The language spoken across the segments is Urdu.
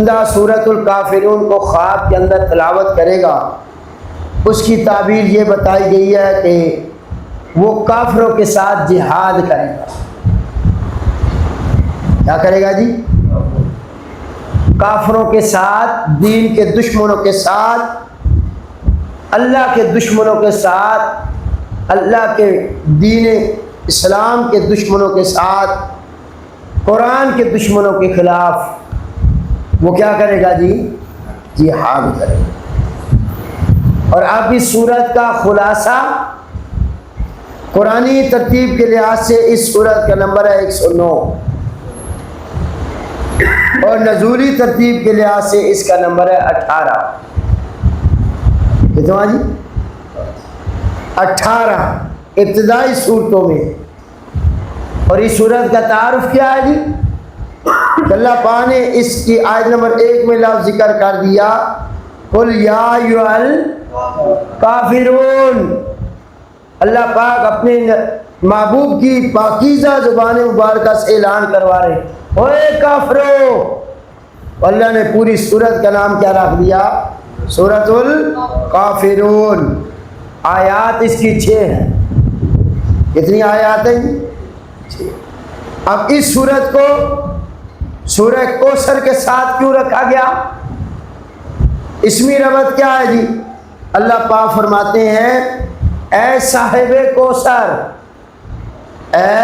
بندہ سورۃ الکافرون کو خواب کے اندر تلاوت کرے گا، اس کی تعبیر یہ بتائی گئی ہے کہ وہ کافروں کے ساتھ جہاد کرے گا۔ کیا کرے گا جی؟ کافروں کے ساتھ، دین کے دشمنوں کے ساتھ، اللہ کے دشمنوں کے ساتھ، اللہ کے دین اسلام کے دشمنوں کے ساتھ، قرآن کے دشمنوں کے خلاف وہ کیا کرے گا جی؟ جہاد کرے گا۔ اور اب اس سورت کا خلاصہ قرآنی ترتیب کے لحاظ سے اس سورت کا نمبر ہے 109، اور نزولی ترتیب کے لحاظ سے اس کا نمبر ہے 18۔ کتنا جی؟ 18 ابتدائی صورتوں میں۔ اور اس سورت کا تعارف کیا ہے جی؟ اللہ پاک نے اس کی آیت نمبر 1 میں لفظ ذکر کر دیا، قل یا ایھا الکافرون۔ اللہ پاک اپنے محبوب کی پاکیزہ زبان مبارکہ سے اعلان کروا رہے، اوے کافرو۔ اللہ نے پوری سورت کا نام کیا رکھ دیا؟ سورۃ الکافرون۔ آیات اس کی 6 ہیں۔ کتنی آیات ہیں؟ 6۔ اب اس سورت کو سورہ کوثر کے ساتھ کیوں رکھا گیا؟ اسمی ربط کیا ہے جی؟ اللہ پاک فرماتے ہیں، اے صاحب کوثر، اے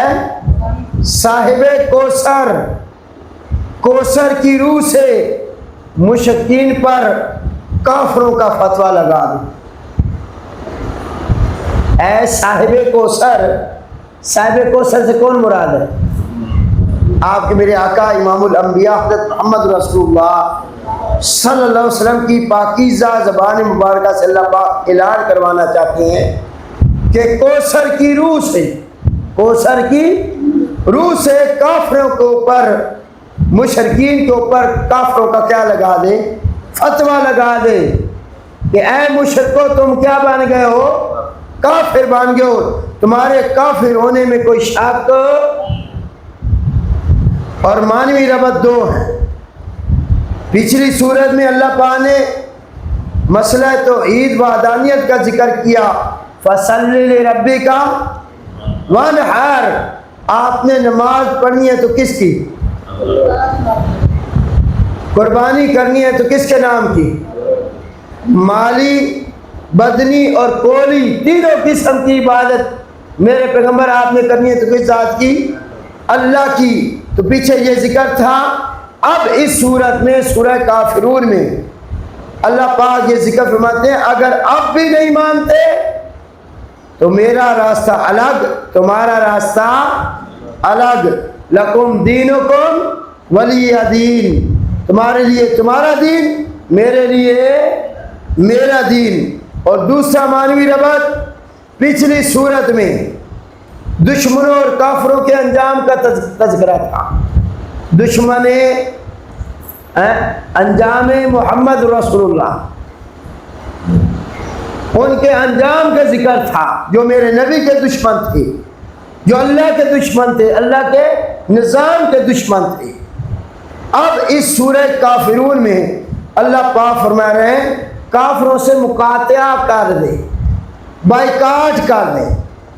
صاحب کوثر، کوثر کی روح سے مشرکین پر کافروں کا فتویٰ لگا دو۔ اے صاحب کوثر، صاحب کوثر سے کون مراد ہے؟ آپ کے میرے آقا امام الانبیاء حضرت محمد رسول اللہ صلی اللہ علیہ وسلم کی پاکیزہ زبان مبارکہ سے اللہ پاک اعلان کروانا چاہتے ہیں کہ کوثر کی روح سے، کوثر کی روح سے کافروں کے اوپر، مشرکین کے اوپر کافروں کا کیا لگا دے؟ فتویٰ لگا دے کہ اے مشرکو، تم کیا بن گئے ہو؟ کافر بن گئے ہو۔ تمہارے کافر ہونے میں کوئی شک اور معنوی ربط 2 ہے۔ پچھلی سورت میں اللہ پاک نے مسئلہ توحید و وحدانیت کا ذکر کیا، فَصَلِّ لِرَبِّكَ وَانْحَرْ۔ آپ نے نماز پڑھنی ہے تو کس کی؟ قربانی کرنی ہے تو کس کے نام کی؟ مالی، بدنی اور قولی، تینوں قسم کی عبادت میرے پیغمبر آپ نے کرنی ہے تو کس ذات کی؟ اللہ کی۔ تو پیچھے یہ ذکر تھا۔ اب اس سورت میں، سورہ کافرون میں، اللہ پاک یہ ذکر فرماتے ہیں، اگر اب بھی نہیں مانتے تو میرا راستہ الگ، تمہارا راستہ الگ، لکم دینکم ولی دین، تمہارے لیے تمہارا دین، میرے لیے میرا دین۔ اور دوسرا معنوی ربط پچھلی سورت میں دشمنوں اور کافروں کے انجام کا تذکرہ تھا۔ دشمن انجام محمد رسول اللہ، ان کے انجام کا ذکر تھا، جو میرے نبی کے دشمن تھے، جو اللہ کے دشمن تھے، اللہ کے نظام کے دشمن تھے۔ اب اس سورہ کافرون میں اللہ پاک فرما رہے ہیں، کافروں سے مقاطعہ کر دے، بائیکاٹ کر دے۔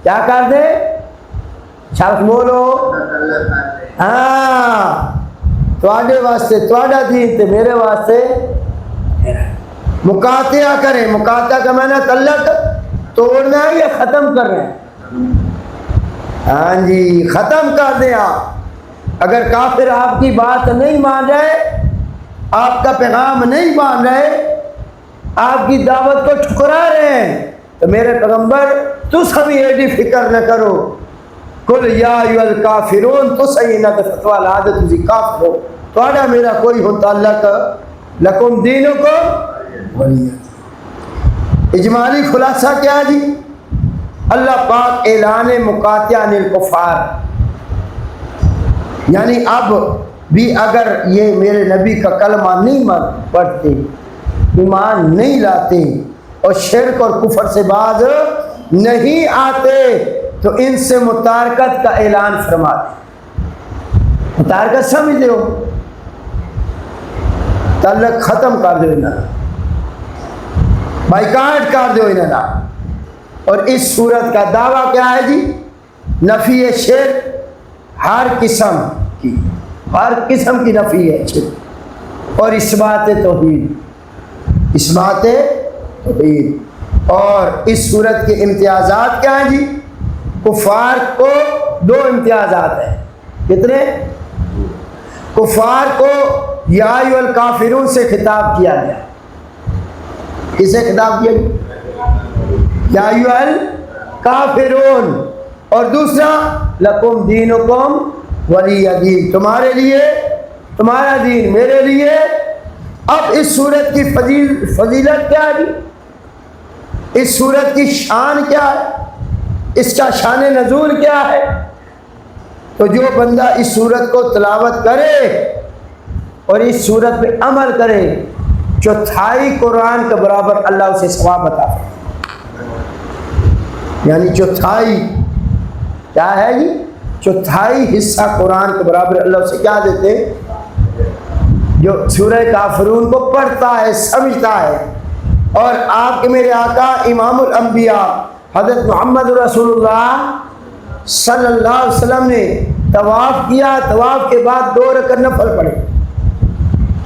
کیا کر دے؟ شخص بولو۔ ہاں، تواڈے واسطے تواڈا دین تے میرے واسطے مقاطعہ کریں۔ مقاطعہ کا معنی تعلق توڑنا ہے یا ختم کر رہے ہیں؟ ہاں جی، ختم کر دیں آپ۔ اگر کافر آپ کی بات نہیں مان رہے، آپ کا پیغام نہیں مان رہے، آپ کی دعوت کو ٹھکرا رہے ہیں، تو میرے پیغمبر تو سبھی ایڈی فکر نہ کرو، قل یا ایھا الکافرون، تو صحیح نہ فتویٰ لا دے تسی کافر ہو، تواڈا میرا کوئی ہو تعلق، لکم دینکم ولی دین۔ اجمالی خلاصہ کیا جی؟ اللہ پاک اعلان مقاطعہ عن الکفار، یعنی اب بھی اگر یہ میرے نبی کا کلمہ نہیں پڑھتے، ایمان نہیں لاتے اور شرک اور کفر سے باز نہیں آتے، تو ان سے متارکت کا اعلان فرما دیں۔ متارکت سمجھ ہو؟ تعلق ختم کر دو انہاں بائیکاٹ کر دو انہاں. اور اس صورت کا دعویٰ کیا ہے جی؟ نفی شرک ہر قسم کی نفی ہے شرک اور اثبات توحید. اور اس صورت کے امتیازات کیا ہیں جی؟ کفار کو 2 امتیازات ہیں. کتنے؟ کفار کو یا ایھا الکافرون سے خطاب کیا گیا. کسے خطاب کیا گیا؟ یا ایھا الکافرون. اور دوسرا لکم دینکم ولی دین، تمہارے لیے تمہارا دین میرے لیے. اب اس صورت کی فضیلت کیا ہے؟ اس صورت کی شان کیا ہے؟ اس کا شان نزول کیا ہے؟ تو جو بندہ اس صورت کو تلاوت کرے اور اس صورت پہ عمل کرے، چوتھائی قرآن کے برابر اللہ اسے ثواب عطا فرمائے. یعنی چوتھائی کیا ہے جی؟ چوتھائی حصہ قرآن کے برابر اللہ اسے کیا دیتے ہیں؟ جو سورہ کافرون کو پڑھتا ہے، سمجھتا ہے. اور آپ کے میرے آقا امام الانبیاء حضرت محمد رسول اللہ صلی اللہ علیہ وسلم نے طواف کیا. طواف کے بعد 2 رکعت نفل پڑھے.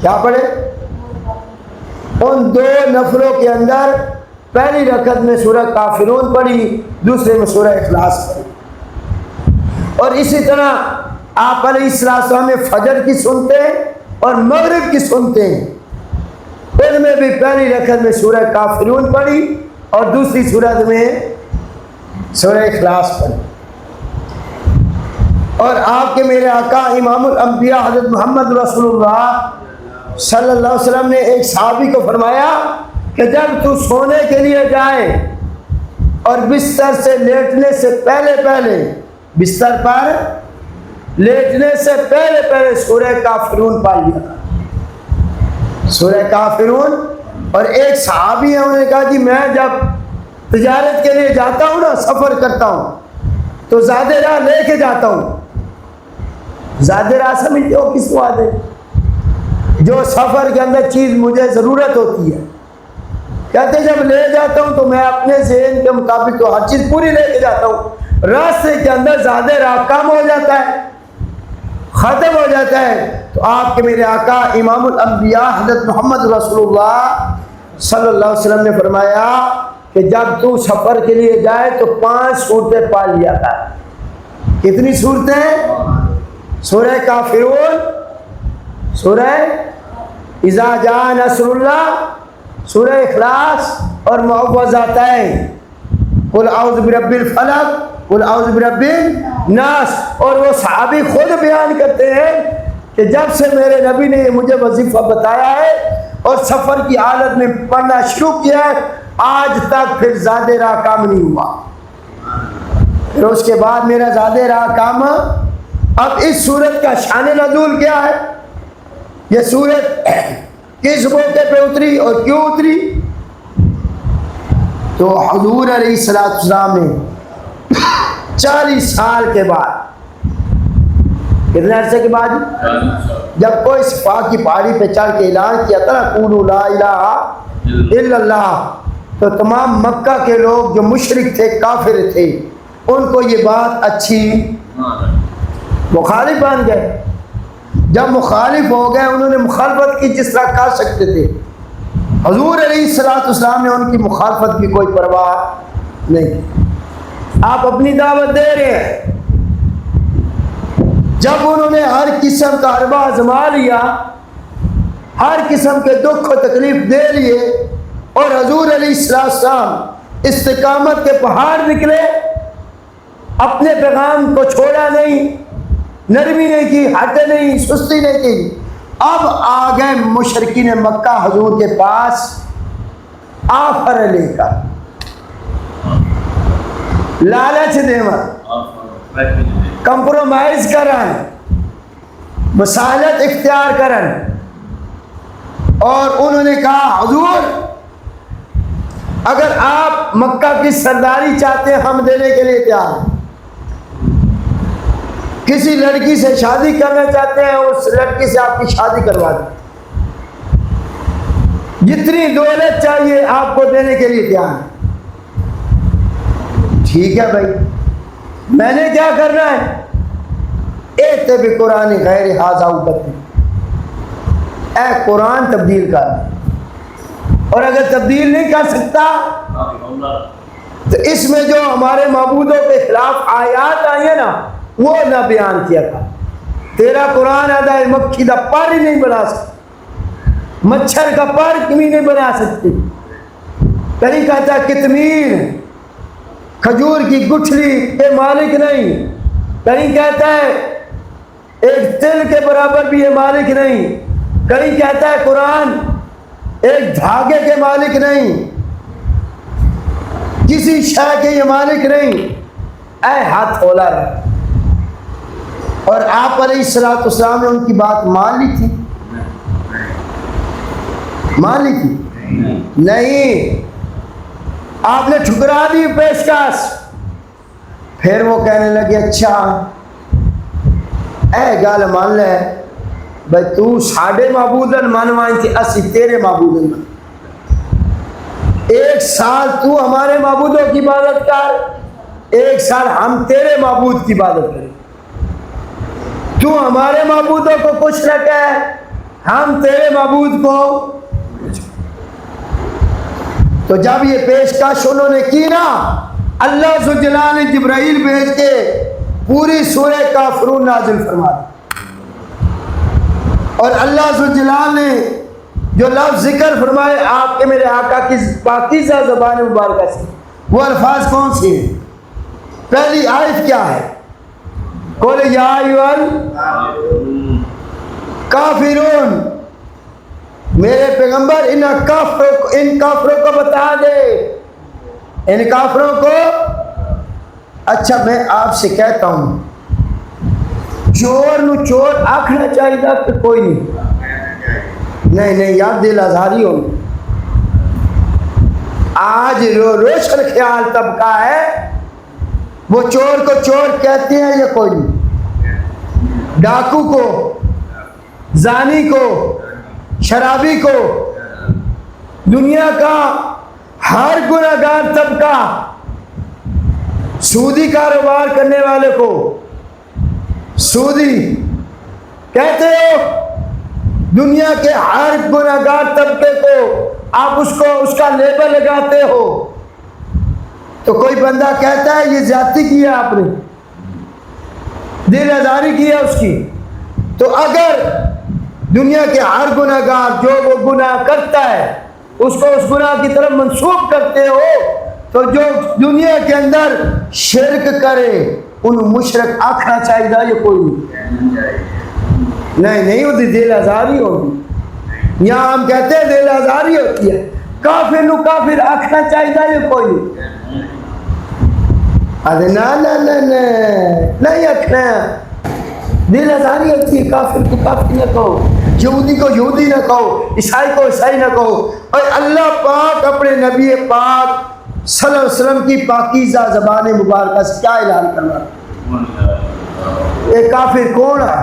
کیا پڑھے؟ ان 2 نفلوں کے اندر پہلی رکعت میں سورہ کافرون پڑھی، دوسرے میں سورہ اخلاص پڑھی. اور اسی طرح آپ علیہ السلام میں فجر کی سنتے ہیں اور مغرب کی سنتے ہیں. ان میں بھی پہلی رکعت میں سورہ کافرون پڑھی اور دوسری صورت میں سورہ اخلاص پڑھی. اور آپ کے میرے آقا امام الانبیاء حضرت محمد رسول اللہ صلی اللہ علیہ وسلم نے ایک صحابی کو فرمایا کہ جب تو سونے کے لیے جائے اور بستر سے لیٹنے سے پہلے بستر پر لیٹنے سے پہلے سورہ کافرون پڑھ لیا. سورہ کافرون. اور ایک صحابی ہے، انہوں نے کہا کہ میں جب تجارت کے لیے جاتا ہوں نا، سفر کرتا ہوں تو زیادہ راہ لے کے جاتا ہوں. زیادہ راہ سمجھتے ہو کس کو آتے؟ جو سفر کے اندر چیز مجھے ضرورت ہوتی ہے، کہتے جب لے جاتا ہوں تو میں اپنے ذہن کے مطابق تو ہر چیز پوری لے کے جاتا ہوں. راستے کے اندر زیادہ راہ کم ہو جاتا ہے، ختم ہو جاتا ہے. تو آپ کے میرے آقا امام الانبیاء حضرت محمد رسول اللہ صلی اللہ علیہ وسلم نے فرمایا کہ جب تو سفر کے لیے جائے تو 5 صورتیں پڑھ لیا کر. کتنی صورتیں؟ سورہ کافرون، سورہ اذا جاء نصر اللہ، سورہ اخلاص اور معوذتین، قل اعوذ برب الفلق، قل اعوذ برب الناس. اور وہ صحابی خود بیان کرتے ہیں کہ جب سے میرے نبی نے مجھے وظیفہ بتایا ہے اور سفر کی حالت میں پڑھنا شروع کیا ہے، آج تک پھر زیادہ راہ کام نہیں ہوا. پھر اس کے بعد میرا زیادہ راہ کام. اب اس صورت کا شان نزول کیا ہے؟ یہ صورت کس موقع پہ اتری اور کیوں اتری؟ تو حضور علیہ السلام نے 40 سال کے بعد، کتنے عرصے کے بعد، جب کوئی صفا کی پہاڑی پہ چڑھ کے اعلان کیا تھا نا قولوا لا الہ الا اللہ، تو تمام مکہ کے لوگ جو مشرک تھے، کافر تھے، ان کو یہ بات اچھی، مخالف بن گئے. جب مخالف ہو گئے، انہوں نے مخالفت کی جس طرح کر سکتے تھے. حضور علیہ السلام نے ان کی مخالفت کی کوئی پرواہ نہیں. آپ اپنی دعوت دے رہے ہیں. جب انہوں نے ہر قسم کا حربہ آزما لیا، ہر قسم کے دکھ و تکلیف دے لیے، اور حضور علیہ السلام استقامت کے پہاڑ نکلے، اپنے پیغام کو چھوڑا نہیں، نرمی نہیں کی، ہٹے نہیں، سستی نہیں کی. اب آ گئے مشرکین مکہ حضور کے پاس آفر لے کر، لالچ دیور، کمپرومائز کرن، مسالت اختیار کرن. اور انہوں نے کہا حضور اگر آپ مکہ کی سرداری چاہتے ہیں ہم دینے کے لیے تیار ہیں. کسی لڑکی سے شادی کرنا چاہتے ہیں اس لڑکی سے آپ کی شادی کروا دیں. جتنی دولت چاہیے آپ کو دینے کے لیے تیار ہے۔ ٹھیک ہے بھائی، میں نے کیا کرنا ہے؟ ایتے بھی قرآن غیر حاضہ اوپر، اے قرآن تبدیل کر، اور اگر تبدیل نہیں کر سکتا تو اس میں جو ہمارے معبودوں کے خلاف آیات آئی ہیں نا وہ نہ بیان کیا تھا۔ تیرا قرآن ادائے مکھی کا پر ہی نہیں بنا سکتا، مچھر کا پر کمی نہیں بنا سکتی۔ کہیں کہتا ہے کتمیر کھجور کی گٹھلی کے مالک نہیں، کہیں کہتا ہے ایک تل کے برابر بھی یہ مالک نہیں، کہیں کہتا ہے قرآن ایک دھاگے کے مالک نہیں، کسی شے کے یہ مالک نہیں۔ اے ہاتھ کھولا رہا، اور آپ علیہ السلام نے ان کی بات مان لی تھی؟ مان لی تھی؟ نہیں، آپ نے ٹھکرا دی پیشکش۔ پھر وہ کہنے لگے اچھا اے گل مان لے بھائی، تو ساڈے معبودن منوائیں تھی، اسی تیرے معبودن من۔ ایک سال تو ہمارے معبودوں کی عبادت کر، ایک سال ہم تیرے معبود کی عبادت کریں۔ تو ہمارے معبودوں کو خوش رکھے، ہم تیرے معبود کو۔ تو جب یہ پیشکش انہوں نے کی نا، اللہ ذوالجلال نے جبرائیل بھیج کے پوری سورہ کافرون نازل فرما دی، اور اللہ ذوالجلال نے جو لفظ ذکر فرمائے آپ کے میرے آقا کی پاکیزہ زبان مبارکہ سے، وہ الفاظ کون سے ہیں؟ پہلی آیت کیا ہے؟ قل یا ایھا الکافرون، میرے پیغمبر ان کافروں کو بتا دے، ان کافروں کو۔ اچھا میں آپ سے کہتا ہوں، چور نو چور آکھنا چاہیے کہ کوئی نہیں یار دل آزاری ہو۔ آج روشن خیال طبقہ ہے، وہ چور کو چور کہتے ہیں یا کوئی نہیں؟ ڈاکو کو، زانی کو، شرابی کو، دنیا کا ہر گنہگار طبقہ، سودی کاروبار کرنے والے کو سودی کہتے ہو، دنیا کے ہر گنہگار طبقے کو آپ اس کا لیبل لگاتے ہو۔ تو کوئی بندہ کہتا ہے یہ زیادتی کیا آپ نے، دل آزاری کیا اس کی، تو اگر دنیا کے ہر گنہگار جو وہ گناہ کرتا ہے اس کو اس گناہ کی طرف منسوب کرتے ہو، تو جو دنیا کے اندر شرک کرے ان مشرک آکھنا چاہیے یہ کوئی نہیں ہوتی، دل آزاری ہوگی۔ یہاں ہم کہتے ہیں دل آزاری ہوتی ہے، کافر نو کافر آکھنا چاہیے یہ کوئی نہیں۔ ارے نہیں آکھنا، دل آزاری ہوتی ہے، کافر کو کافر نہ کہو، یہودی کو یہودی نہ کہو، عیسائی کو عیسائی نہ کہو۔ اور اللہ پاک اپنے نبی پاک صلی اللہ علیہ وسلم کی پاکیزہ زبان مبارکہ سے کیا اعلان کرنا؟ یہ کافر کون ہے؟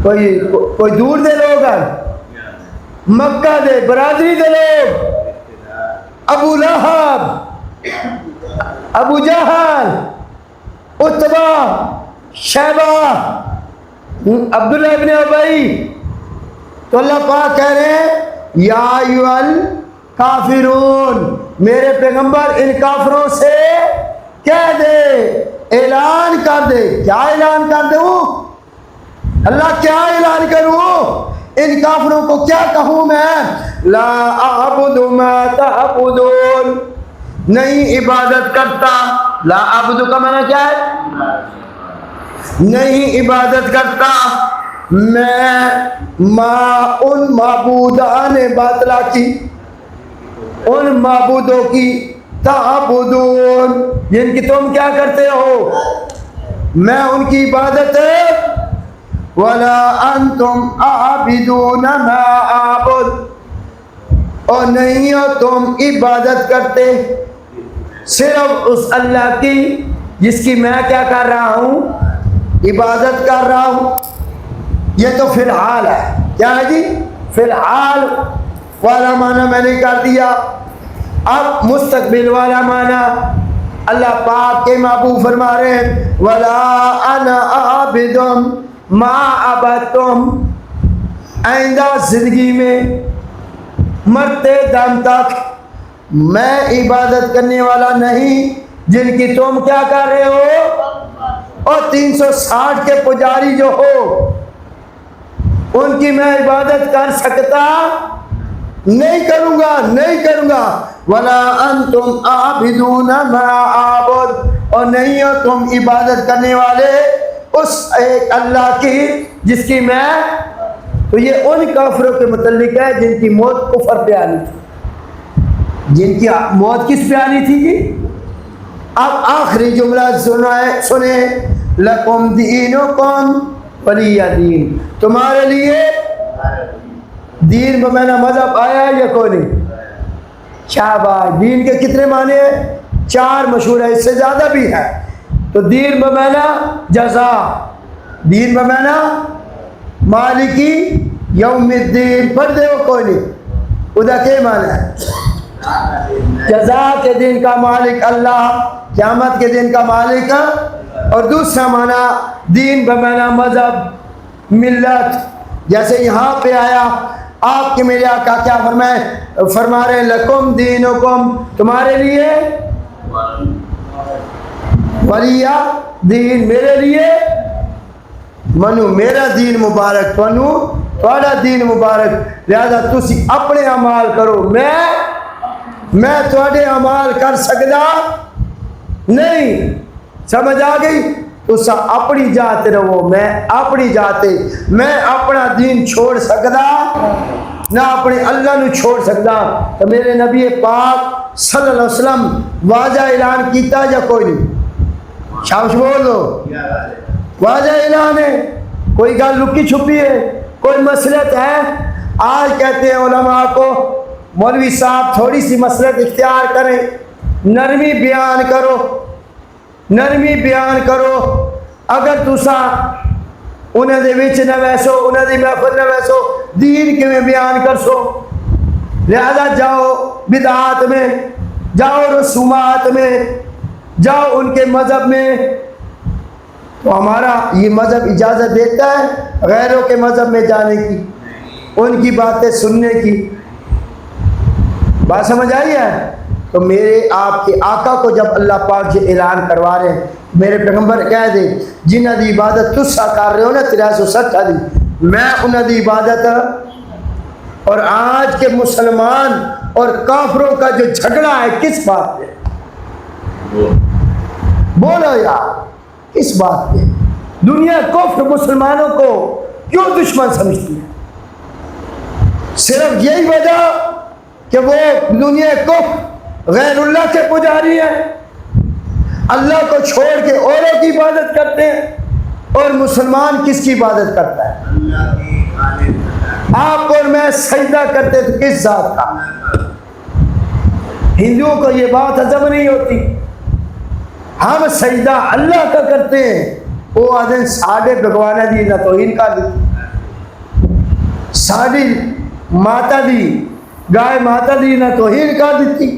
کوئی دور دے لوگ ہیں، مکہ دے برادری دے لوگ، ابو لہب، ابو جہل، عتبہ، شیبہ، عبداللہ ابن ابی۔ تو اللہ پاک کہہ رہے ہیں یا ایھا الکافرون، میرے پیغمبر ان کافروں سے کہہ دے، اعلان کر دے۔ کیا اعلان کر دوں اللہ؟ کیا اعلان کروں؟ ان کافروں کو کیا کہوں میں؟ لا اعبد ما تعبدون، نہیں عبادت کرتا۔ لا اعبد کا معنی کیا ہے؟ نہیں عبادت کرتا میں ان معبودان باطلہ کی، ان معبودوں کی، تعبدون جن کی تم کیا کرتے ہو، میں ان کی عبادت ولا انتم عابدون ما اعبد، اور نہیں ہو تم عبادت کرتے صرف اس اللہ کی جس کی میں کیا کر رہا ہوں، عبادت کر رہا ہوں۔ یہ تو فی الحال ہے، کیا ہے جی؟ فی الحال والا معنی میں نے کر دیا، اب مستقبل والا معنی اللہ پاک کے محبوب فرما رہے ہیں وَلَا أَنَا عَابِدٌ مَا عَبَدتُم، آئندہ زندگی میں مرتے دم تک میں عبادت کرنے والا نہیں جن کی تم کیا کر رہے ہو، اور 360 کے پجاری جو ہو ان کی میں عبادت کر سکتا نہیں کروں گا، نہیں کروں گا۔ وَلَا أَنْتُمْ عَابِدُونَ مَا أَعْبُدُ، اور نہیں ہو تم عبادت کرنے والے اس ایک اللہ کی جس کی میں، تو یہ ان کافروں کے متعلق ہے جن کی موت کفر پہ آنی تھی، جن کی موت کس پہ آنی تھی جی؟ اب آخری جملہ سنیں لَكُمْ دِينُكُمْ وَلِيَّ دِين، تمہارے لیے دین بمعنی مذہب آیا ہے یا کوئی نہیں؟ شاباش، دین کے کتنے معنی ہیں؟ 4 مشہور ہے، اس سے زیادہ بھی ہے۔ تو دین بمعنی جزا، دین بمعنی مالکی یوم الدین، پڑھ دے وہ کوئی نہیں، ادھر کے معنی ہے جزا کے دن کا مالک اللہ، قیامت کے دن کا مالک، اور دوسرا معنی دین بمعنی مذہب ملت، جیسے یہاں پہ آیا آپ کے میرے آقا کیا فرما رہے ہیں لکم دینکم، تمہارے لیے ولیہ دین، میرے لیے منو میرا دین مبارک، منو تھوڑا دین مبارک، لہذا تسی اپنے عمال کرو، میں تھوڑے عمال کر سکتا نہیں، سمجھ آ گئی؟ تسا اپنی جات رہو، میں اپنی جاتے، میں اپنا دین چھوڑ سکتا نہ اپنے اللہ نو چھوڑ سکتا۔ تو میرے نبی پاک صلی اللہ علیہ وسلم واضح اعلان کیتا یا کوئی نہیں؟ شاباش بول دو، واضح اعلان ہے، کوئی گل لکی چھپی ہے، کوئی مسئلت ہے؟ آج کہتے ہیں علماء کو مولوی صاحب تھوڑی سی مسئلت اختیار کریں، نرمی بیان کرو، نرمی بیان کرو، اگر تسا انہیں دے وچ نہ ویسو، انہیں دی محفل نہ ویسو، دین کے میں بیان کر سو، لہذا جاؤ بدعات میں، جاؤ رسومات میں، جاؤ ان کے مذہب میں۔ تو ہمارا یہ مذہب اجازت دیتا ہے غیروں کے مذہب میں جانے کی، ان کی باتیں سننے کی، بات سمجھ آئی ہے؟ تو میرے آپ کے آقا کو جب اللہ پاک یہ اعلان کروا رہے ہیں، میرے پیغمبر کہہ دے جنہ دی عبادت تسا کر رہے ہو نا 360 دی، میں انہاں دی عبادت، اور آج کے مسلمان اور کافروں کا جو جھگڑا ہے کس بات پہ؟ بولو یار، کس بات پہ؟ دنیا کفر مسلمانوں کو کیوں دشمن سمجھتی ہے؟ صرف یہی وجہ کہ وہ دنیا کفر غیر اللہ کے پجاری ہیں، اللہ کو چھوڑ کے اوروں کی عبادت کرتے ہیں، اور مسلمان کس کی عبادت کرتا ہے؟ آپ اور میں سجدہ کرتے تو کس ذات کا؟ ہندوؤں کو یہ بات ہضم نہیں ہوتی، ہم سجدہ اللہ کا کرتے ہیں، وہ آدھے ساڑھے بھگوانا دی نہ توہین کا دی، ساڑھی ماتا دی گائے ماتا دی نہ توہین کا دیتی،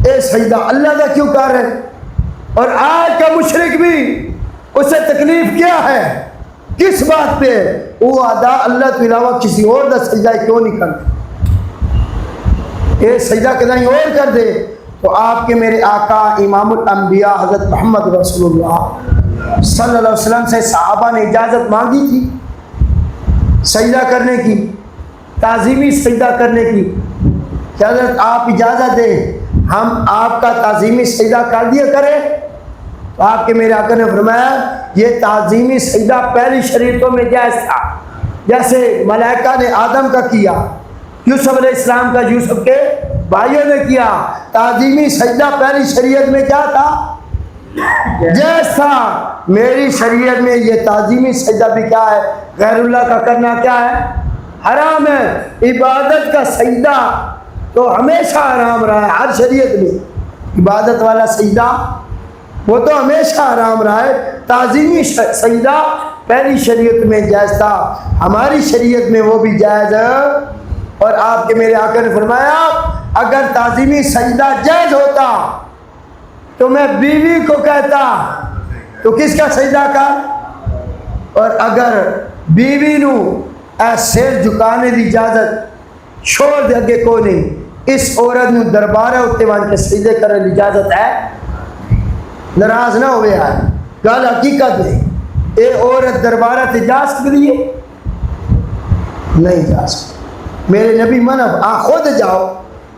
اے سجدہ اللہ کا کیوں کر رہے؟ اور آج کا مشرک بھی اسے تکلیف کیا ہے، کس بات پہ؟ وہ ادا اللہ کے علاوہ کسی اور کا سجدہ کیوں نہیں کرتے؟ اے سجدہ کہیں اور کر دے۔ تو آپ کے میرے آقا امام الانبیاء حضرت محمد رسول اللہ صلی اللہ علیہ وسلم سے صحابہ نے اجازت مانگی تھی سجدہ کرنے کی، تعظیمی سجدہ کرنے کی، کہ حضرت آپ اجازت دیں ہم آپ کا تعظیمی سجدہ کر دیا کریں؟ تو آپ کے میرے آقا نے فرمایا یہ تعظیمی سجدہ پہلی شریعتوں میں جائز تھا، جیسے ملائکہ نے آدم کا کیا، یوسف علیہ السلام کا یوسف کے بھائیوں نے کیا، تعظیمی سجدہ پہلی شریعت میں کیا تھا؟ جائز تھا۔ میری شریعت میں یہ تعظیمی سجدہ بھی کیا ہے؟ غیر اللہ کا کرنا کیا ہے؟ حرام ہے۔ عبادت کا سجدہ تو ہمیشہ حرام رہا ہے، ہر شریعت میں عبادت والا سجدہ وہ تو ہمیشہ حرام رہا ہے. تعظیمی سجدہ پہلی شریعت میں جائز تھا, ہماری شریعت میں وہ بھی جائز ہے. اور آپ کے میرے آقا نے فرمایا اگر تعظیمی سجدہ جائز ہوتا تو میں بیوی کو کہتا تو کس کا سجدہ کر, اور اگر بیوی نو اے سر جھکانے دی اجازت چھوڑ دے اگے کوئی نہیں, اس عورت نو دربارہ اتے وان کے سجدے کرنے دی اجازت ہے. ناراض نہ ہوئے یار, گل حقیقت ہے. اے عورت دربارہ تے جا سکتی ہے؟ نہیں جا سکتی. میرے نبی منع, آپ خود جاؤ,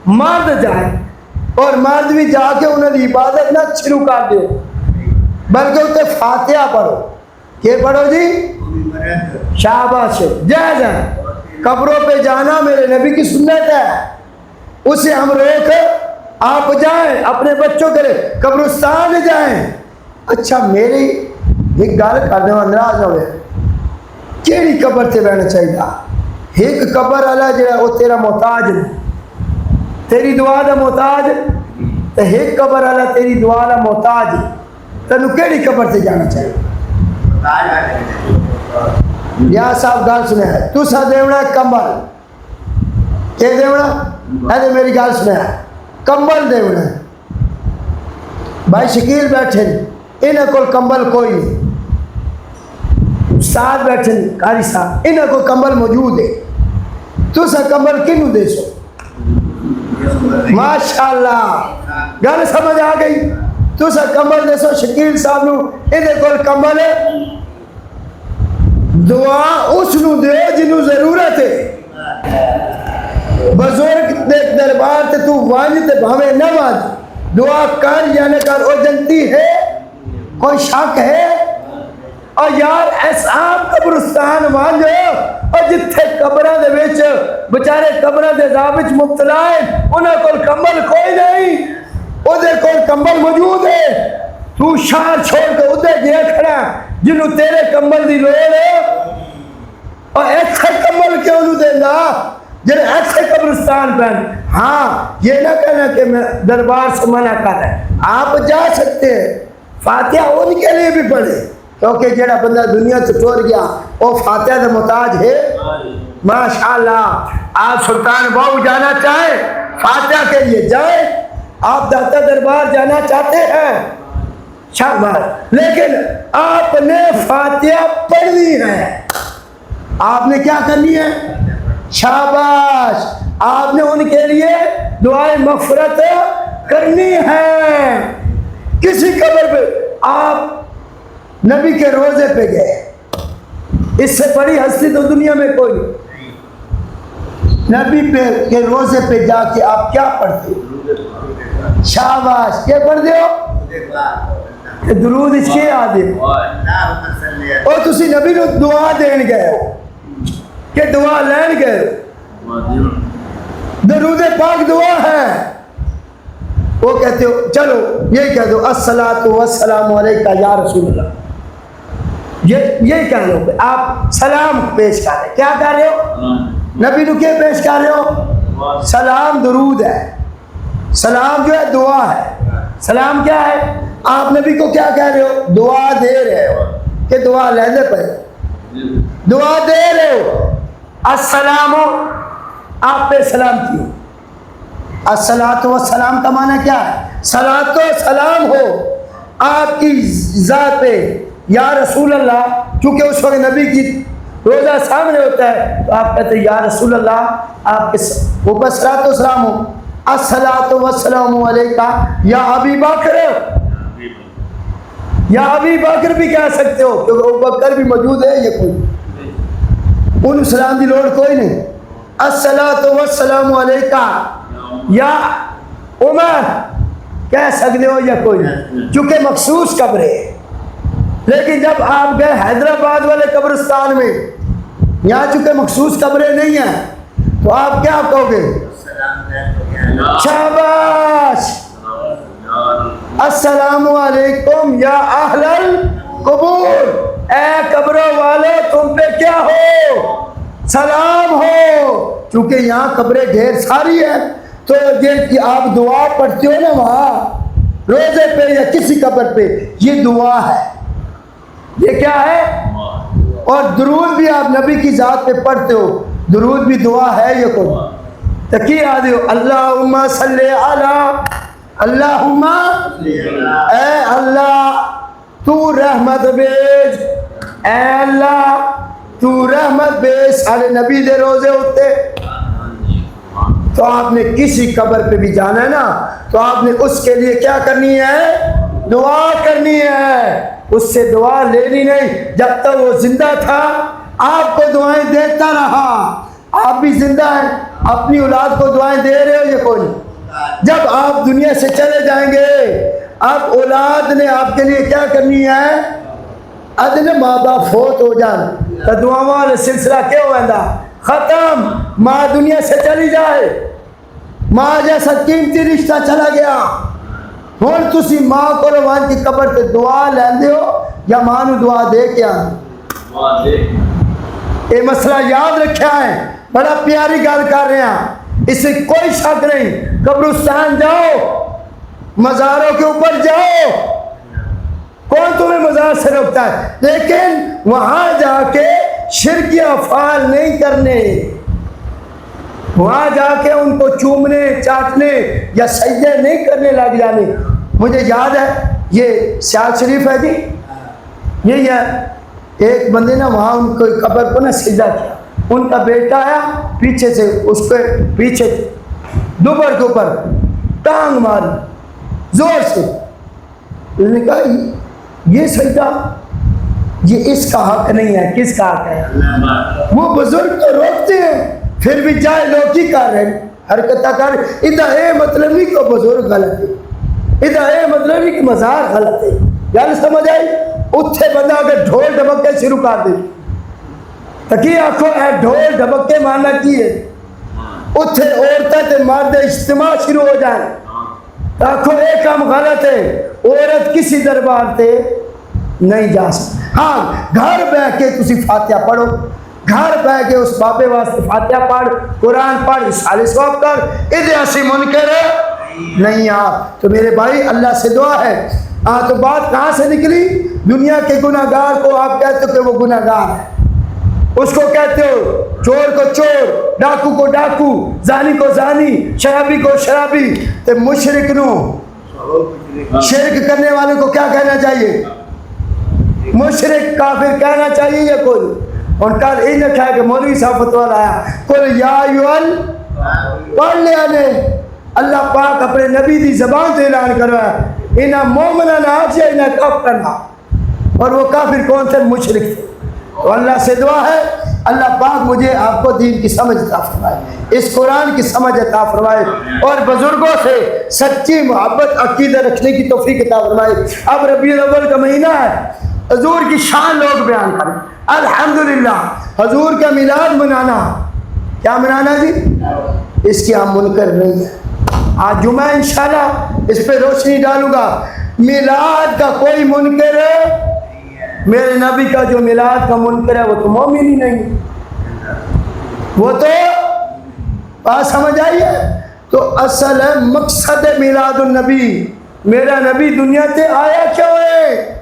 مرد جائیں, اور مرد بھی جا کے انہوں نے عبادت نہ شروع کر دو, بلکہ اسے فاتحہ پڑھو. کہ پڑھو جی؟ شاباش, جائز ہے. قبروں پہ جانا میرے نبی کی سنت ہے, اسے ہم روک, آپ جائیں اپنے بچوں کے قبرستان جائیں. اچھا میری ایک گل کرنے ناراض نہ ہوئے, کیڑی قبر تے رہنا چاہیے؟ ایک قبر والا جڑا وہ تیرا محتاج نہیں, تیری دعا دا محتاج, تے ایک قبر والا تیری دعا دا محتاج, تینوں کیڑی قبر تے جانا چاہیے؟ یا صاحب گل سنے ہے, تسا دیونا کمبل, کہ دیونا ہے میری گل سنے ہے, کمبل دیونا ہے. بھائی شکیل بیٹھے انہاں کول کمبل کوئی نہیں, استاد بیٹھے قاری صاحب انہاں کو کمبل موجود ہے, تسا کمبل کنوں دے سو؟ ماشاءاللہ گل سمجھ آ گئی. تسا کمبل دے سو شکیل صاحب نو, انہاں کول کمبل ہے, دعا اس نو دیو جنوں ضرورت ہے. بزرگ دے دربار تے تو وانج تے بھاوے نہ وانج, دعا کر یا نہ کر, او جنتی ہے, کوئی شک ہے؟ اور یار احساب قبرستان وانجو, اور جتھے قبرہ دے وچ بچارے قبرہ دے عذاب وچ مبتلا ہے, انہاں کول کمبل کوئی نہیں, او دے کول کمبل موجود ہے. تو شہر چھوڑ کے ادھے گیا کھڑا جنہوں تیرے کمبل دی لوڑ ہے, اور ایسے کمبل کیوں نو دینا جنہیں ایسے قبرستان پہن. ہاں یہ نہ کہنا کہ میں دربار سے منع کر رہا ہے, آپ جا سکتے ہیں, فاتحہ ان کے لیے بھی پڑھے, کیونکہ جڑا بندہ دنیا سے ٹور گیا وہ فاتحہ کا محتاج ہے. ماشاءاللہ آپ سلطان باؤ جانا چاہیں فاتحہ کے لیے جائیں, آپ داتا دربار جانا چاہتے ہیں شاباش, لیکن آپ نے فاتحہ پڑھنی ہے. آپ نے کیا کرنی ہے؟ شاباش, آپ نے ان کے لیے دعائیں مغفرت کرنی ہے. کسی قبر پہ آپ نبی کے روزے پہ گئے, اس سے بڑی ہستی تو دنیا میں کوئی نہیں. نبی کے روزے پہ جا کے آپ کیا پڑھتے ہو؟ شاباش, کیا پڑھتے ہو؟ درود اس کے آدھے, اور تسی نبی نو دعا دین گئے ہو کہ دعا لین گئے ہو, درود پاک دعا ہے. وہ کہتے ہو چلو یہ کہہ دو الصلاۃ والسلام علیکہ یا رسول اللہ, یہ کہہ لو, آپ سلام پیش کر رہے, کیا کر رہے ہو؟ نبی نو کیا پیش کر رہے ہو؟ سلام درود ہے, سلام جو ہے دعا ہے. سلام کیا ہے؟ آپ نبی کو کیا کہہ رہے ہو؟ دعا دے رہے ہو, کہ دعا لینے پہ دعا دے رہے ہو. السلام, آپ پہ سلام کیوں؟ الصلاۃ والسلام کا معنی کیا ہے؟ صلاۃ و سلام ہو آپ کی ذات پہ یا رسول اللہ. چونکہ اس وقت نبی کی روزہ سامنے ہوتا ہے تو آپ کہتے ہیں یا رسول اللہ, آپ کے اوپر صلاۃ و سلام ہو. الصلاۃ والسلام علیکہ یا ابی بکر, یا ابی بکر بھی کہہ سکتے ہو کیونکہ ابو بکر بھی موجود ہے, یہ کوئی ان سلام دی لوڑ کوئی نہیں. الصلاۃ والسلام علیکہ یا عمر کہہ سکتے ہو یا کوئی نہیں, چونکہ مخصوص قبر ہے. لیکن جب آپ گئے حیدرآباد والے قبرستان میں, یہاں چونکہ مخصوص قبریں نہیں ہیں, تو آپ کیا کہو گے؟ شاباش, السلام علیکم یا اہل القبور, اے قبروں والے تم پہ کیا ہو؟ سلام ہو. چونکہ یہاں قبریں ڈھیر ساری ہیں تو یہ آپ دعا پڑھتے ہو نا وہاں, روزے پہ یا کسی قبر پہ، یہ دعا ہے، یہ کیا ہے؟ اور درود بھی آپ نبی کی ذات پہ پڑھتے ہو، درود بھی دعا ہے یہ کوئی؟ تکی آدھے ہو اللہم صلی علی، اللہم اے اللہ تو رحمت بیج، اے اللہ تو رحمت بیج، سارے نبی دے روزے ہوتے۔ تو آپ نے کسی قبر پہ بھی جانا ہے نا، تو آپ نے اس کے لیے کیا کرنی ہے؟ دعا کرنی ہے، اس سے دعا لینی نہیں۔ جب تک وہ زندہ تھا آپ کو دعائیں دیتا رہا، آپ بھی زندہ ہیں، اپنی اولاد کو دعائیں دے رہے ہو یہ کوئی؟ جب آپ دنیا سے چلے جائیں گے اب اولاد نے آپ کے لیے کیا کرنی ہے؟ ادن ماں باپ فوت ہو جان تو دعا والے سلسلہ کیا ہوگا؟ ختم۔ ماں دنیا سے چلی جائے، ماں جیسا قیمتی رشتہ چلا گیا، ہوں تسی ماں کو روان کی قبر تے دعا لیندے ہو یا ماں نو دعا دے کے آنے؟ یہ مسئلہ یاد رکھا ہے، بڑا پیاری گل کر رہے ہیں، اس سے کوئی شک نہیں۔ قبرستان جاؤ، مزاروں کے اوپر جاؤ، کون تمہیں مزار سے روکتا ہے، لیکن وہاں جا کے شرکی افعال نہیں کرنے، وہاں جا کے ان کو چومنے چاٹنے یا سجدے نہیں کرنے لگ جانے۔ مجھے یاد ہے یہ سیال شریف ہے جی، یہی ہے، ایک بندے نے وہاں ان کو قبر کو نا سجدہ کیا، ان کا بیٹا آیا پیچھے سے اس کے پیچھے دوبر کے اوپر ٹانگ ماری زور سے، انہوں نے کہا یہ سجدہ یہ اس کا حق نہیں ہے، کس کا حق ہے؟ وہ بزرگ تو روکتے ہیں پھر بھی جائے لوگ کی کر رہے ہیں، حرکتہ کر رہے، ادھا اے مطلب نہیں کہ بزرگ غلط ہے، ادھا اے مطلب نہیں کہ مزار غلط ہے، یعنی سمجھ آئی؟ اتھے بندہ اگر ڈھول ڈھبکے شروع کر دے تکی آنکھو اے ڈھول ڈھبکے ماننا کی ہے، اتھے عورتیں تے مرد اجتماع شروع ہو جائیں، آنکھو ایک کام غلط ہے، عورت کسی دربار تے نہیں جا سکتی۔ ہاں گھر بیٹھ کے تسی فاتحہ پڑھو، گھر بیٹھ کے اس بابے واسطے فاتحہ پڑھ، قرآن پڑھ، رسالہ ثواب کر، ادھے ایسی منکر نہیں آپ۔ تو میرے بھائی اللہ سے دعا ہے، تو بات کہاں سے نکلی؟ دنیا کے گناہگار کو آپ کہتے ہو کہ وہ گناہگار ہے، اس کو کہتے ہو چور کو چور، ڈاکو کو ڈاکو، زانی کو زانی، شرابی کو شرابی، تے مشرک نو شرک کرنے والے کو کیا کہنا چاہیے؟ مشرک کافر کہنا چاہیے یا کوئی؟ اور کل یہ لکھا ہے کہ مولوی صاحب فتویٰ لایا قل یا ایوہل پڑھ لیا نے، اللہ پاک اپنے نبی دی زبان سے اعلان کر رہا ہے انہا مومنہ نہ آج انہا کافر نہ، اور وہ کافر کون تھے؟ مشرک تھے۔ تو اللہ سے دعا ہے اللہ پاک مجھے آپ کو دین کی سمجھ عطا فرمائے، اس قرآن کی سمجھ عطا فرمائے، اور بزرگوں سے سچی محبت عقیدہ رکھنے کی توفیق عطا فرمائے۔ اب ربیع الاول کا مہینہ ہے، حضور کی شان لوگ بیان کریں، الحمدللہ حضور کا میلاد منانا، کیا منانا جی؟ اس کی ہم منکر نہیں ہیں۔ آج جمعہ انشاءاللہ اس پہ روشنی ڈالوں گا، میلاد کا کوئی منکر ہے؟ میرے نبی کا جو میلاد کا منکر ہے وہ تو مومن ہی نہیں، وہ تو بات سمجھ آئیے؟ تو اصل ہے مقصد میلاد النبی، میرا نبی دنیا سے آیا کیوں ہے؟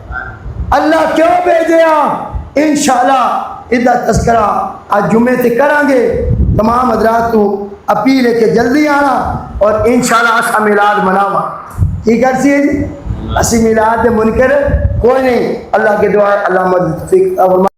اللہ کیوں بھیجیا؟ انشاءاللہ ادھا تذکرہ آج جمعے سے کریں گے، تمام حضرات کو اپیل ہے کہ جلدی آنا اور انشاءاللہ اسا میلاد مناوا، ٹھیک ہے جی؟ اسی میلاد منکر کوئی نہیں، اللہ کے دعا ہے اللہ مدد توفیق عطا فرمائے۔